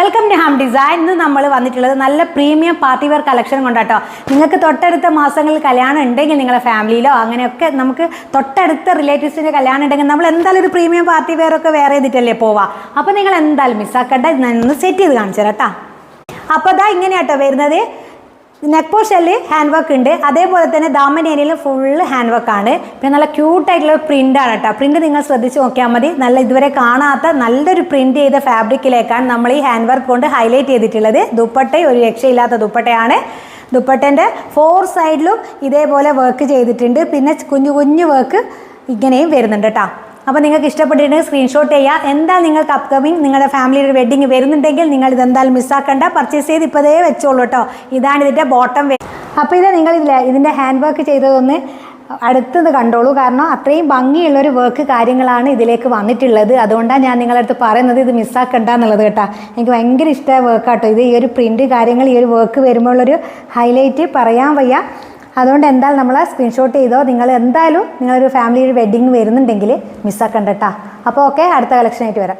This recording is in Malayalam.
Welcome to Ham design. ഇന്ന് നമ്മൾ വന്നിട്ടുള്ളത് നല്ല പ്രീമിയം പാർട്ടി വെയർ കളക്ഷൻ കൊണ്ടാട്ടോ. നിങ്ങൾക്ക് തൊട്ടടുത്ത മാസങ്ങളിൽ കല്യാണം ഉണ്ടെങ്കിൽ നിങ്ങളുടെ ഫാമിലിയിലോ അങ്ങനെയൊക്കെ നമുക്ക് തൊട്ടടുത്ത റിലേറ്റീവ്സിൻ്റെ കല്യാണം ഉണ്ടെങ്കിൽ നമ്മൾ എന്തായാലും ഒരു പ്രീമിയം പാർട്ടി വെയർ ഒക്കെ വേറെ ചെയ്തിട്ടല്ലേ പോവാം. അപ്പോൾ നിങ്ങൾ എന്തായാലും മിസ്സാക്കണ്ട, ഞാനൊന്ന് സെറ്റ് ചെയ്ത് കാണിച്ചു തരാം കേട്ടോ. അപ്പോൾ ഇതാ ഇങ്ങനെയാട്ടോ വരുന്നത്. നെക്ക് പോർഷനിൽ ഹാൻഡ് വർക്ക് ഉണ്ട്, അതേപോലെ തന്നെ ദാമൻ ഏരിയയിൽ ഫുള്ള് ഹാൻഡ് വർക്കാണ്. പിന്നെ നല്ല ക്യൂട്ടായിട്ടുള്ള പ്രിൻ്റാണ് കേട്ടോ. പ്രിൻറ്റ് നിങ്ങൾ ശ്രദ്ധിച്ച് നോക്കിയാൽ മതി. നല്ല ഇതുവരെ കാണാത്ത നല്ലൊരു പ്രിൻറ്റ് ചെയ്ത ഫാബ്രിക്കിലേക്കാണ് നമ്മൾ ഈ ഹാൻഡ് വർക്ക് കൊണ്ട് ഹൈലൈറ്റ് ചെയ്തിട്ടുള്ളത്. ദുപ്പട്ട ഒരു രക്ഷയില്ലാത്ത ദുപ്പട്ടയാണ്. ദുപ്പട്ടൻ്റെ 4 സൈഡിലും ഇതേപോലെ വർക്ക് ചെയ്തിട്ടുണ്ട്. പിന്നെ കുഞ്ഞു കുഞ്ഞു വർക്ക് ഇങ്ങനെയും വരുന്നുണ്ട് കേട്ടോ. അപ്പോൾ നിങ്ങൾക്ക് ഇഷ്ടപ്പെട്ടിട്ടുണ്ടെങ്കിൽ സ്ക്രീൻഷോട്ട് ചെയ്യുക. എന്താ നിങ്ങൾക്ക് അപ്കമിങ് നിങ്ങളുടെ ഫാമിലിയുടെ വെഡിങ് വരുന്നുണ്ടെങ്കിൽ നിങ്ങൾ ഇതെന്തായാലും മിസ്സാക്കണ്ട, പർച്ചേസ് ചെയ്ത് ഇപ്പോഴേ വെച്ചോളൂ കേട്ടോ. ഇതാണ് ഇതിൻ്റെ ബോട്ടം. അപ്പോൾ ഇത് നിങ്ങൾ ഇതിൻ്റെ ഹാൻഡ് വർക്ക് ചെയ്തതൊന്ന് അടുത്തത് കണ്ടോളൂ. കാരണം അത്രയും ഭംഗിയുള്ളൊരു വർക്ക് കാര്യങ്ങളാണ് ഇതിലേക്ക് വന്നിട്ടുള്ളത്. അതുകൊണ്ടാണ് ഞാൻ നിങ്ങളുടെ അടുത്ത് പറയുന്നത് ഇത് മിസ്സാക്കണ്ട എന്നുള്ളത് കേട്ടോ. എനിക്ക് ഭയങ്കര ഇഷ്ടമായ വർക്കാട്ടോ ഇത്. ഈ ഒരു പ്രിൻറ്റ് കാര്യങ്ങൾ ഈ ഒരു വർക്ക് വരുമ്പോഴുള്ളൊരു ഹൈലൈറ്റ് പറയാൻ വയ്യ. അതുകൊണ്ട് എന്തായാലും നമ്മൾ സ്ക്രീൻഷോട്ട് ചെയ്തോ. നിങ്ങൾ എന്തായാലും നിങ്ങളൊരു ഫാമിലിയുടെ വെഡിങ് വരുന്നുണ്ടെങ്കിൽ മിസ്സാക്കണ്ട കേട്ടോ. അപ്പോൾ ഓക്കെ, അടുത്ത കളക്ഷനായിട്ട് വരാം.